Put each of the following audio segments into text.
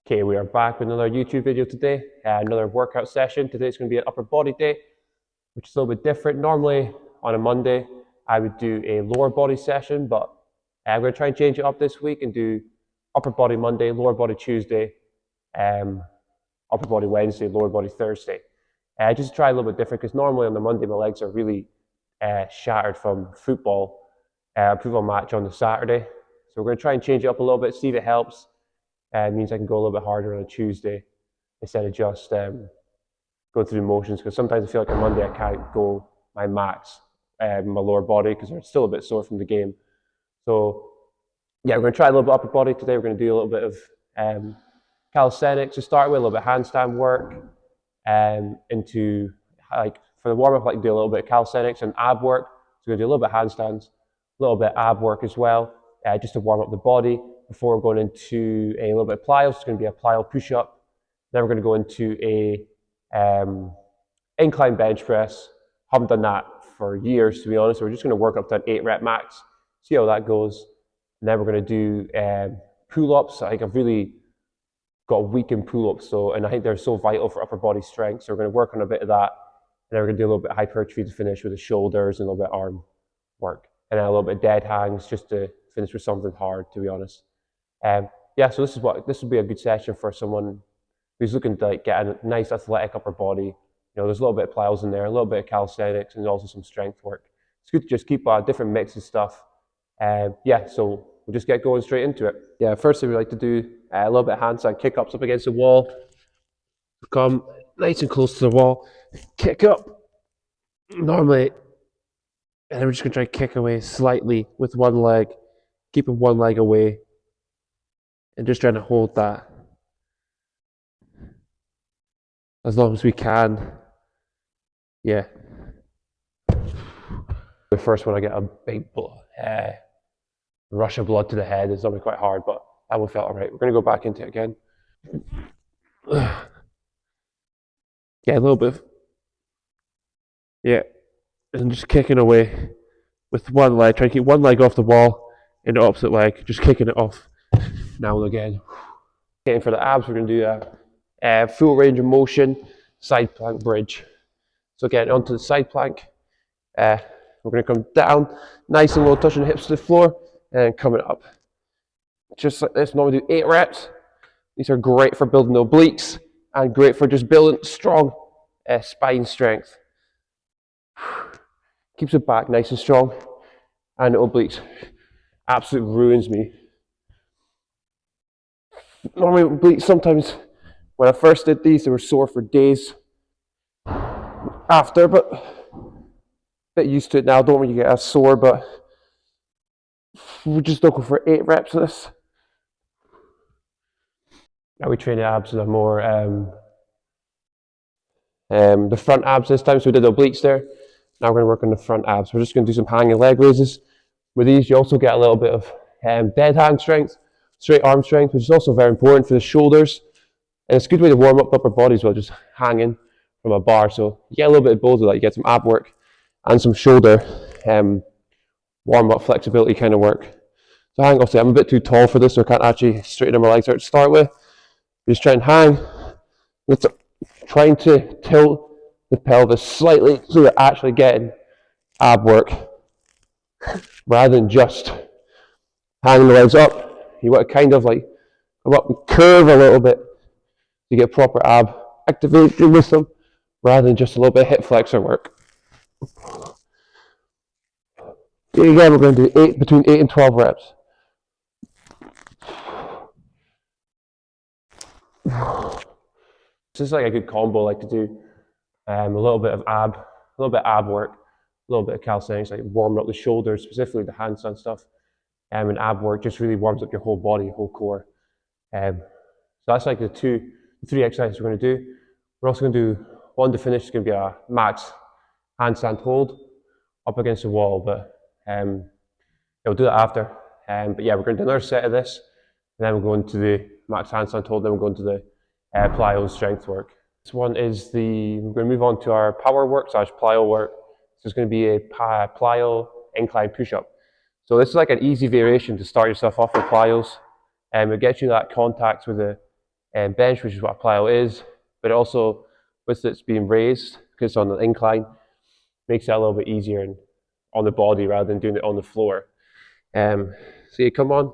Okay, we are back with another YouTube video today, another workout session. Today's going to be an upper body day, which is a little bit different. Normally on a Monday, I would do a lower body session, but I'm going to try and change it up this week and do upper body Monday, lower body Tuesday, upper body Wednesday, lower body Thursday. Just try a little bit different because normally on the Monday my legs are really shattered from football match on the Saturday. So we're going to try and change it up a little bit, see if it helps. It means I can go a little bit harder on a Tuesday instead of just going through the motions, because sometimes I feel like on Monday I can't go my max my lower body because I'm still a bit sore from the game. So yeah, we're going to try a little bit upper body today. We're going to do a little bit of calisthenics to start with, a little bit of handstand work, into like for the warm up, like do a little bit of calisthenics and ab work. So we're going to do a little bit of handstands, a little bit of ab work as well, just to warm up the body before we're going into a little bit of plyos. It's going to be a plyo push up. Then we're going to go into a incline bench press. Haven't done that for years, to be honest. So we're just going to work up to an 8 rep max, see how that goes. And then we're going to do pull-ups. I think I've really got weak in pull-ups, and I think they're so vital for upper body strength. So we're going to work on a bit of that. And then we're going to do a little bit of hypertrophy to finish with the shoulders and a little bit of arm work. And then a little bit of dead hangs just to finish with something hard, to be honest. Yeah, so this would be a good session for someone who's looking to get a nice athletic upper body. You know, there's a little bit of plyos in there, a little bit of calisthenics, and also some strength work. It's good to just keep different mix of stuff. Yeah, so we'll just get going straight into it. Yeah, first thing we like to do a little bit of handstand kick-ups up against the wall. Come nice and close to the wall, kick up normally, and then we're just going to try to kick away slightly with one leg, keeping one leg away, and just trying to hold that as long as we can. Yeah. The first one, I get a big rush of blood to the head. It's normally quite hard, but that one felt all right. We're going to go back into it again. Yeah, a little bit. Yeah. And just kicking away with one leg, trying to keep one leg off the wall and the opposite leg, just kicking it off now and again. Okay, for the abs, we're going to do a full range of motion side plank bridge. So getting onto the side plank, we're going to come down nice and low, touching the hips to the floor, and coming up. Just like this. Normally do 8 reps. These are great for building the obliques and great for just building strong spine strength. Keeps the back nice and strong, and the obliques absolutely ruins me. Normally obliques, sometimes when I first did these, they were sore for days after, but a bit used to it now. Don't really get as sore, but we're just looking for 8 reps of this. Now we train the abs that are more the front abs this time, so we did the obliques there. Now we're going to work on the front abs. We're just going to do some hanging leg raises. With these, you also get a little bit of dead hang strength, straight arm strength, which is also very important for the shoulders. And it's a good way to warm up the upper body as well, just hanging from a bar. So you get a little bit of both of that. You get some ab work and some shoulder warm-up flexibility kind of work. So hang, obviously I'm a bit too tall for this, so I can't actually straighten my legs out to start with. Just try and hang. Trying to tilt the pelvis slightly so you're actually getting ab work rather than just hanging the legs up. You want to kind of like come up and curve a little bit to get proper ab activation with them rather than just a little bit of hip flexor work. Again, we're going to do between 8 and 12 reps. This is like a good combo I like to do. A little bit of ab work, a little bit of calisthenics, like warming up the shoulders, specifically the handstand stuff. And ab work just really warms up your whole body, whole core. So that's like the 3 exercises we're going to do. We're also going to do one to finish. It's going to be a max handstand hold up against the wall, but we'll do that after. But yeah, we're going to do another set of this, and then we'll go into the max handstand hold, then we'll go into the plyo strength work. This one is we're going to move on to our power work / plyo work. So it's going to be a plyo incline push-up. So this is like an easy variation to start yourself off with plyos. It gets you that contact with the bench, which is what a plyo is, but it also, with it's being raised, because it's on the incline, makes it a little bit easier and on the body rather than doing it on the floor. So you come on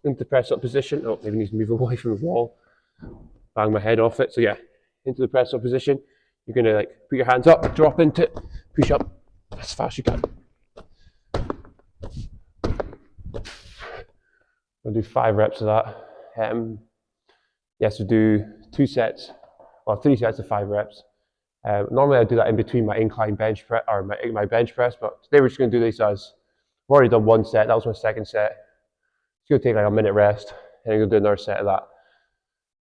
into the press up position. Oh, maybe need to move away from the wall, bang my head off it. So yeah, into the press up position. You're gonna like put your hands up, drop into it, push up as fast as you can. I'll do 5 reps of that. Yes, we'll do 2 sets, well 3 sets of 5 reps. Normally I do that in between my incline bench press or my bench press, but today we're just gonna do these as I've already done 1 set. That was my second set. It's gonna take like a minute rest, and I'm gonna do another set of that.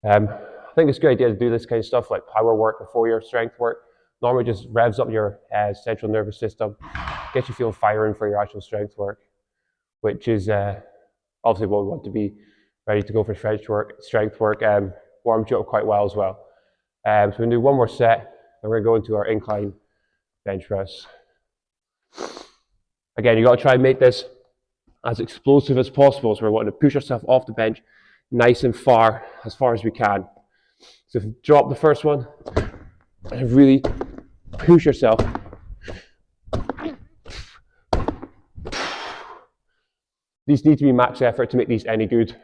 I think it's a good idea to do this kind of stuff like power work before your strength work. Normally just revs up your central nervous system, gets you feel firing for your actual strength work, which is obviously what we want to be ready to go for strength work. Warms you up quite well as well. So we're going to do 1 more set, and we're going to go into our incline bench press. Again, you got to try and make this as explosive as possible. So we're wanting to push ourselves off the bench nice and far as we can. So if you drop the first one and really push yourself. These need to be max effort to make these any good.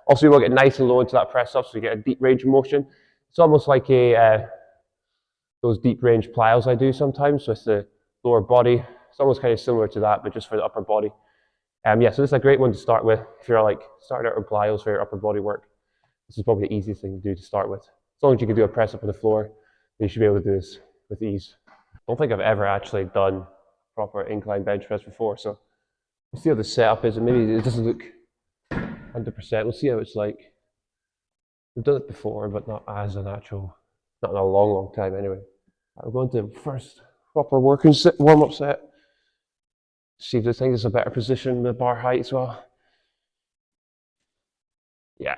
Also, you want to get nice and low into that press up so you get a deep range of motion. It's almost like those deep range plyos I do sometimes with the lower body. It's almost kind of similar to that, but just for the upper body. So this is a great one to start with if you're like starting out with plyos for your upper body work. This is probably the easiest thing to do to start with. As long as you can do a press up on the floor, you should be able to do this with ease. I don't think I've ever actually done proper incline bench press before, so we'll see how the setup is, and maybe it doesn't look 100%. We'll see how it's like. We've done it before, but not as a natural, not in a long time anyway. We're going to the first proper warm-up set. See if this thing is a better position with bar height as well. Yeah.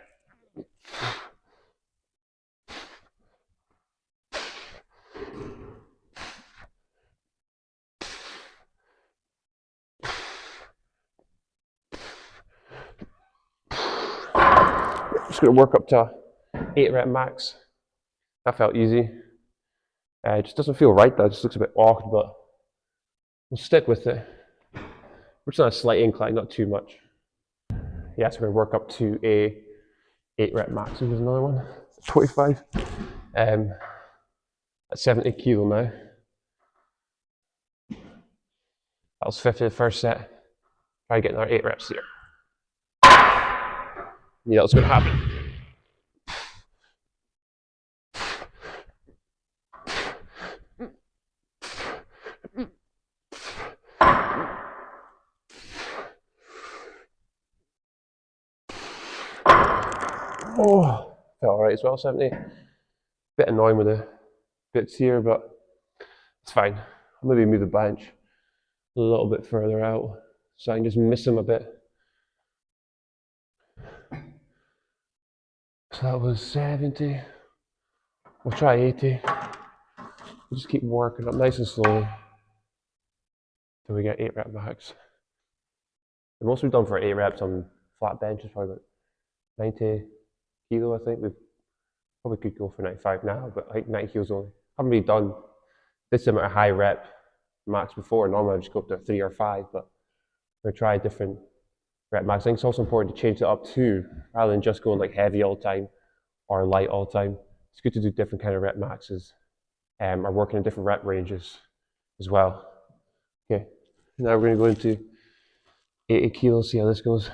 Just going to work up to 8 rep max. That felt easy. It just doesn't feel right though, it just looks a bit awkward, but we'll stick with it. We're just on a slight incline, not too much. Yeah, so we're going to work up to a 8 rep max. Here's another one, 25. At 70 kilo now. That was 50 the first set. Try getting our 8 reps here. Yeah, that's going to happen. Oh, felt alright as well, 70. Bit annoying with the bits here, but it's fine. I'll maybe move the bench a little bit further out so I can just miss them a bit. So that was 70. We'll try 80. We'll just keep working up nice and slowly till we get 8 rep max. The most we've done for 8 reps on flat bench is probably about 90 kilo, I think. We probably could go for 95 now, but I think 90 kilos only. Haven't really done this amount of high rep max before. Normally I just go up to 3 or 5, but we're gonna try a different rep max. I think it's also important to change it up too, rather than just going like heavy all the time or light all the time. It's good to do different kind of rep maxes or working in different rep ranges as well. Okay, now we're gonna go into 80 kilos, see how this goes.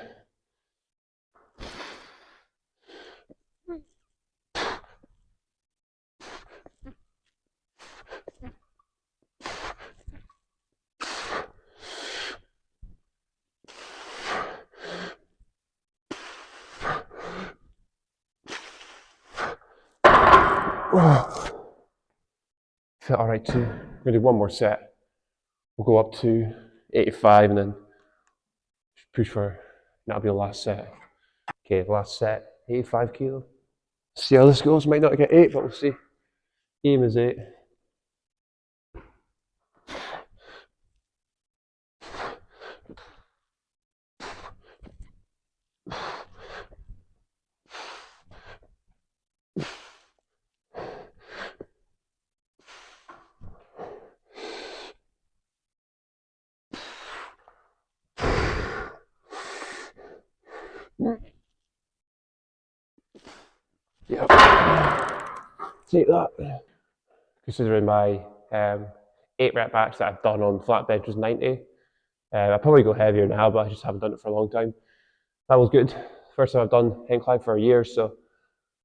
Felt alright too. We're gonna do 1 more set. We'll go up to 85 and then push for, that'll be the last set. Okay, last set, 85 kilo. See how this goes. Might not get 8, but we'll see. Aim is 8. Yeah. Take that. Considering my 8 rep max that I've done on flat bench was 90. I'll probably go heavier now, but I just haven't done it for a long time. That was good. First time I've done incline for a year, so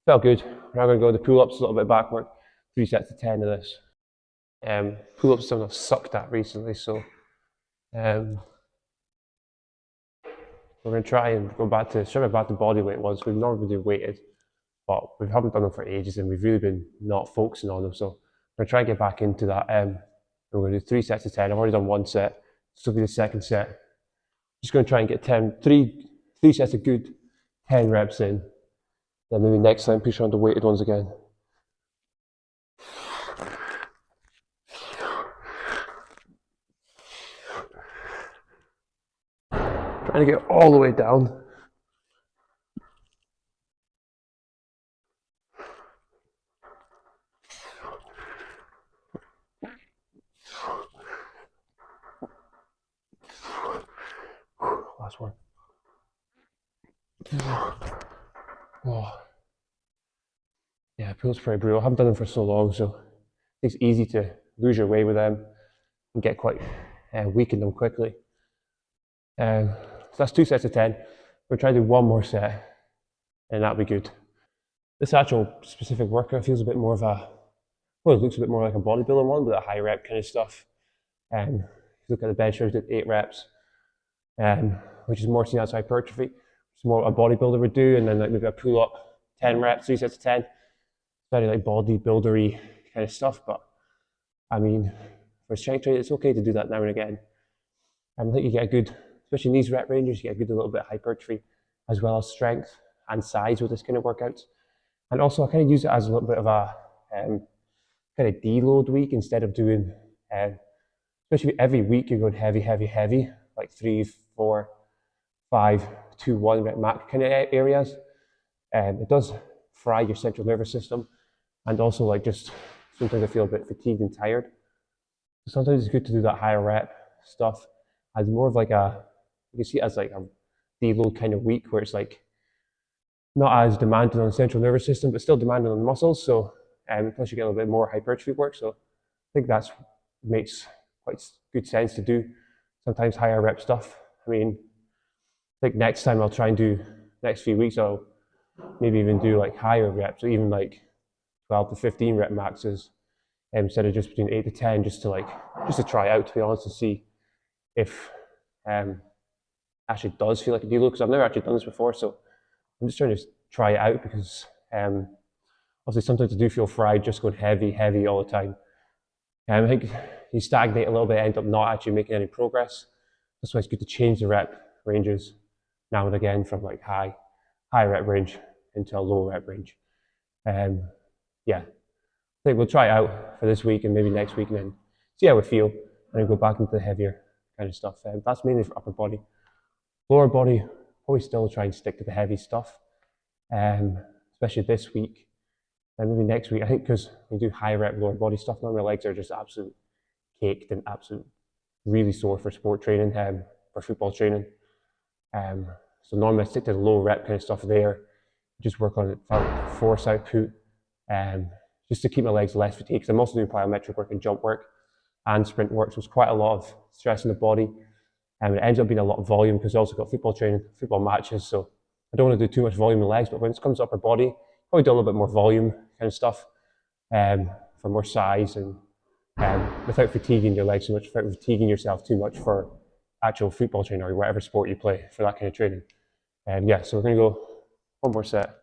felt good. We're now going to go to pull-ups a little bit backward. 3 sets of 10 of this. Pull-ups is something I've sucked at recently, so we're going to try and go back to strip back to body weight ones. We've normally do weighted, but we haven't done them for ages, and we've really been not focusing on them. So we're going to try and get back into that. We're going to do 3 sets of 10. I've already done 1 set. This will be the second set. Just going to try and get three sets of good 10 reps in. Then maybe next time push on the weighted ones again. Trying to get all the way down. Last one. Oh. Yeah, pull-ups pretty brutal. I haven't done them for so long, so it's easy to lose your way with them and get quite weak in them quickly. So that's 2 sets of 10. We'll try to do 1 more set, and that'll be good. This actual specific workout feels a bit more of a, well, it looks a bit more like a bodybuilding one with a high rep kind of stuff. If you look at the bench, I did 8 reps, which is more seen as hypertrophy. It's more a bodybuilder would do, and then like maybe a pull-up, 10 reps, 3 sets of 10. Very like bodybuildery kind of stuff, but I mean, for strength training, it's okay to do that now and again. I think you get a good, especially in these rep ranges, you get a good little bit of hypertrophy as well as strength and size with this kind of workouts. And also, I kind of use it as a little bit of a kind of deload week instead of doing, especially every week you're going heavy, heavy, heavy, like 3, 4, 5, 2, 1 rep max kind of areas. It does fry your central nervous system, and also like just sometimes I feel a bit fatigued and tired. So sometimes it's good to do that higher rep stuff as more of like a, you can see it as like a deload kind of week where it's like not as demanding on the central nervous system, but still demanding on the muscles. So plus you get a little bit more hypertrophy work. So I think that's makes quite good sense to do sometimes higher rep stuff. I mean, I think next time I'll try and do next few weeks I'll maybe even do like higher reps, or even like 12 to 15 rep maxes instead of just between 8 to 10, just to try out, to be honest, and see if actually does feel like a deload, because I've never actually done this before. So I'm just trying to try it out because obviously sometimes I do feel fried just going heavy, heavy all the time. I think you stagnate a little bit, end up not actually making any progress. That's why it's good to change the rep ranges now and again from like high rep range into a low rep range. Yeah, I think we'll try it out for this week and maybe next week, and then see how we feel, and then go back into the heavier kind of stuff. That's mainly for upper body. Lower body, probably still try and stick to the heavy stuff, especially this week. And maybe next week, I think because we do high rep lower body stuff now, my legs are just absolute caked and absolute really sore for sport training, for football training. So normally I stick to the low rep kind of stuff there, just work on force output, just to keep my legs less fatigued. Because I'm also doing plyometric work and jump work and sprint work, so it's quite a lot of stress in the body. It ends up being a lot of volume because I also got football training, football matches, so I don't want to do too much volume in the legs, but when it comes to upper body, probably do a little bit more volume kind of stuff for more size and without fatiguing your legs so much, without fatiguing yourself too much for actual football training or whatever sport you play for that kind of training. Yeah, so we're going to go 1 more set.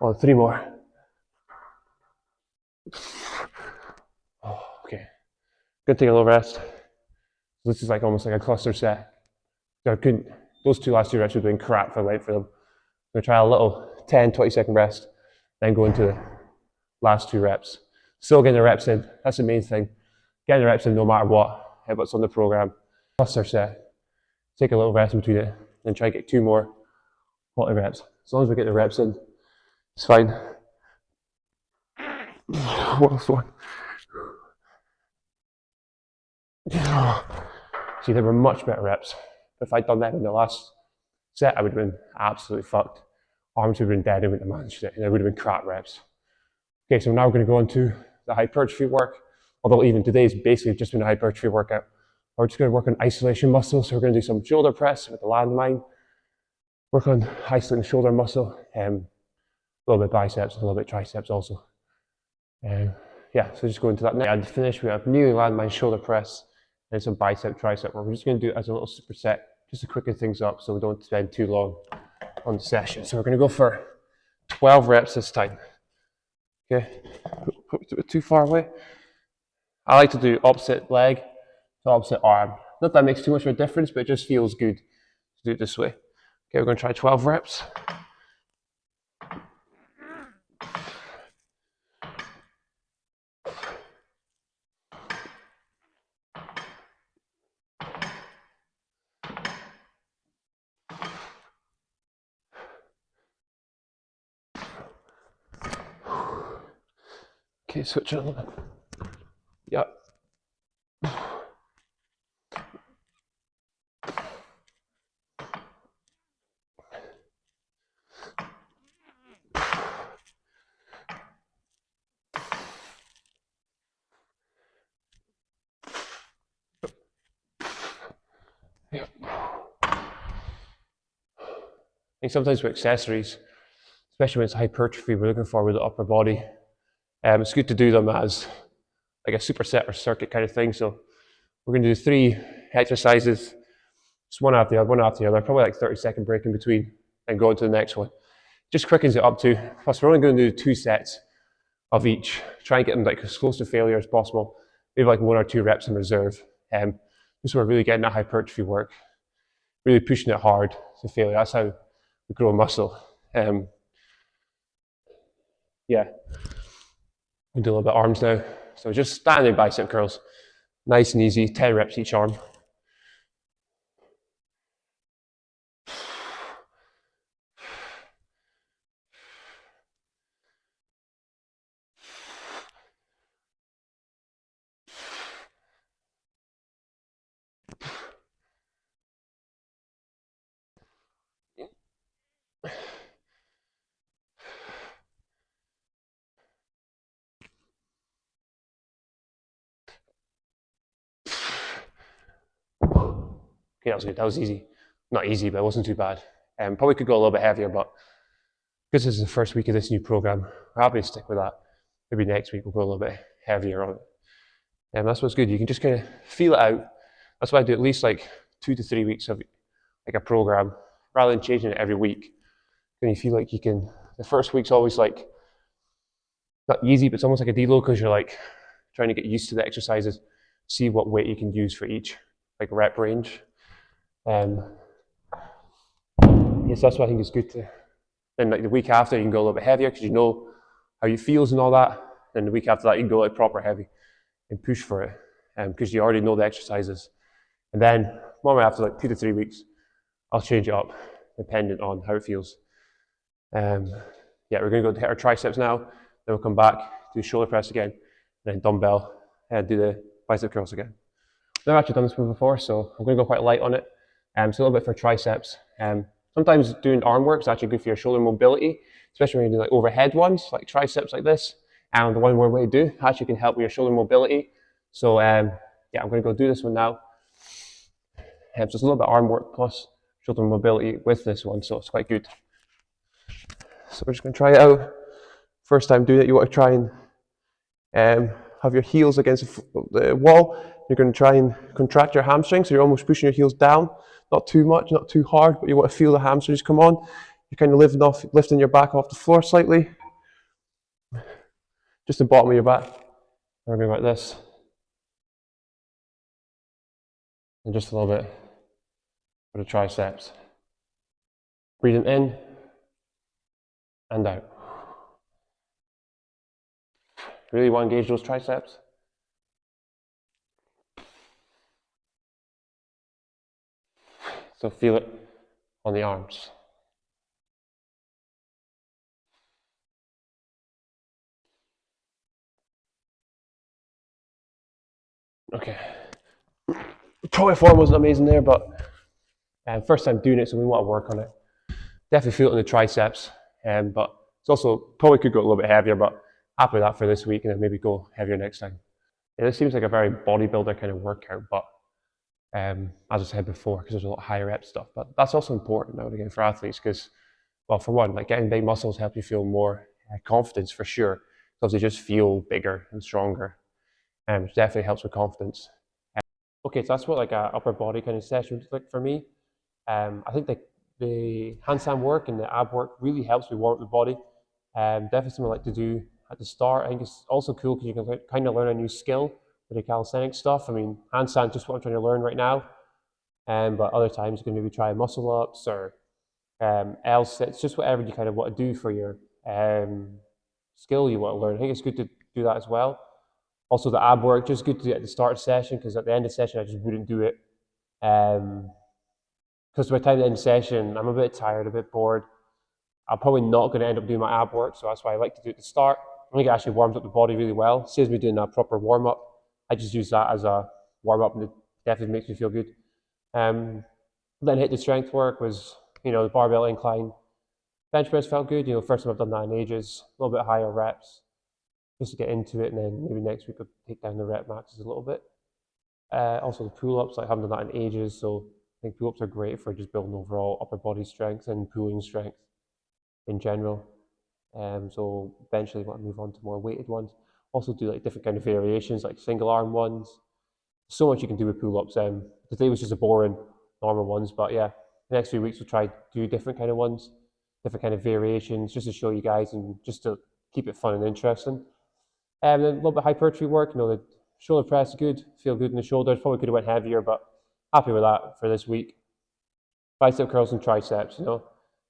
Oh, 3 more. Oh, okay. Good to take a little rest. This is like almost like a cluster set. So I couldn't those last two reps would have been crap if I went for them. I'm going to try a little 10, 20-second rest, then go into the last two reps. Still getting the reps in. That's the main thing. Getting the reps in no matter what's on the program. Plus our set. Take a little rest in between it, and try to get 2 more quality reps. As long as we get the reps in, it's fine. What's one? See, they were much better reps. If I'd done that in the last set, I would have been absolutely fucked. Arms would have been dead, I wouldn't have managed it, and it would have been crap reps. Okay, so now we're going to go into the hypertrophy work, although even today's basically just been a hypertrophy workout. We're just going to work on isolation muscles, so we're going to do some shoulder press with the landmine, work on isolating the shoulder muscle, a little bit biceps, a little bit triceps also. Yeah, so just go into that now. And to finish, we have new landmine shoulder press and some bicep, tricep work. We're just going to do it as a little superset, just to quicken things up so we don't spend too long on the session. So we're going to go for 12 reps this time. Okay, too far away. I like to do opposite leg to opposite arm. Not that makes too much of a difference, but it just feels good to do it this way. Okay, we're going to try 12 reps. Okay, switch it a little bit. Yeah. Yeah. I think sometimes with accessories, especially when it's hypertrophy, we're looking for with the upper body. It's good to do them as like a superset or circuit kind of thing. So we're going to do 3 exercises, just one after the other, probably like 30-second break in between, and go into the next one. Just quickens it up too. Plus, we're only going to do 2 sets of each. Try and get them like as close to failure as possible. Maybe like 1 or 2 reps in reserve. Just so we're really getting that hypertrophy work, really pushing it hard to failure. That's how we grow muscle. Yeah. We do a little bit of arms now. So just standing bicep curls. Nice and easy, 10 reps each arm. Okay, that was good. That was easy. Not easy, but it wasn't too bad. Probably could go a little bit heavier, but because this is the first week of this new program, we're happy to stick with that. Maybe next week we'll go a little bit heavier on it. That's what's good. You can just kind of feel it out. That's why I do at least like 2 to 3 weeks of like a program rather than changing it every week. Then you feel like you can. The first week's always like not easy, but it's almost like a deload because you're like trying to get used to the exercises, see what weight you can use for each like rep range. Yes, that's why I think it's good to. Then like the week after you can go a little bit heavier because you know how you feels and all that. Then the week after that you can go like proper heavy and push for it because you already know the exercises. And then normally after like 2 to 3 weeks, I'll change it up depending on how it feels. Yeah, we're going to go hit our triceps now. Then we'll come back, do shoulder press again, and then dumbbell and do the bicep curls again. I've never actually done this one before, so I'm going to go quite light on it. So a little bit for triceps. Sometimes doing arm work is actually good for your shoulder mobility, especially when you do like overhead ones, like triceps like this. And the one more way to do actually can help with your shoulder mobility. So yeah, I'm going to go do this one now. So it's a little bit arm work plus shoulder mobility with this one, so it's quite good. So we're just going to try it out. First time doing it, you want to try and have your heels against the wall. You're going to try and contract your hamstrings, so you're almost pushing your heels down. Not too much, not too hard, but you want to feel the hamstrings come on. You're kind of lifting your back off the floor slightly. Just the bottom of your back. We're going like this. And just a little bit for the triceps. Breathing in and out. Really want to engage those triceps. So feel it on the arms. Okay. Probably form wasn't amazing there, but first time doing it, so we want to work on it. Definitely feel it in the triceps, but it's also probably could go a little bit heavier, but happy with that for this week, and then maybe go heavier next time. Yeah, this seems like a very bodybuilder kind of workout, but as I said before, because there's a lot of higher rep stuff, but that's also important now and again for athletes, because, well, for one, like getting big muscles helps you feel more confidence for sure, because they just feel bigger and stronger, which definitely helps with confidence. Okay, so that's what like a upper body kind of session looks like for me. I think the handstand work and the ab work really helps me warm up the body. Definitely something I like to do at the start. I think it's also cool because you can kind of learn a new skill with the calisthenics stuff. I mean, handstand just what I'm trying to learn right now, but other times you can maybe try muscle ups or L sits, just whatever you kind of want to do for your skill you want to learn. I think it's good to do that as well. Also, the ab work, just good to do at the start of the session, because at the end of the session, I just wouldn't do it. Because by the time at the end of the session, I'm a bit tired, a bit bored. I'm probably not going to end up doing my ab work, so that's why I like to do it at the start. I think it actually warms up the body really well. Saves me doing a proper warm up. I just use that as a warm up, and it definitely makes me feel good. Then hit the strength work was, the barbell incline. Bench press felt good. First time I've done that in ages. A little bit higher reps, just to get into it, and then maybe next week I'll take down the rep maxes a little bit. Also the pull-ups, I haven't done that in ages, so I think pull-ups are great for just building overall upper body strength and pulling strength in general. So eventually I want to move on to more weighted ones. Also do like different kind of variations, like single arm ones. So much you can do with pull-ups. Today was just a boring normal ones, but yeah, the next few weeks we'll try to do different kind of ones, different kind of variations, just to show you guys and just to keep it fun and interesting. And then a little bit hypertrophy work, the shoulder press is good, feel good in the shoulders. Probably could have went heavier, but happy with that for this week. Bicep curls and triceps,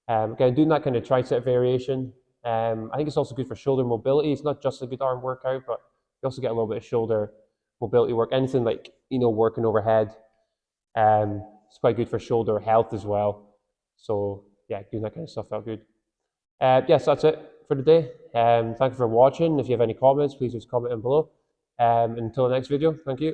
Again, doing that kind of tricep variation. I think it's also good for shoulder mobility. It's not just a good arm workout, but you also get a little bit of shoulder mobility work. Anything like, working overhead. It's quite good for shoulder health as well. So yeah, doing that kind of stuff felt good. Yes, that's it for today. Thank you for watching. If you have any comments, please just comment down below. Until the next video, thank you.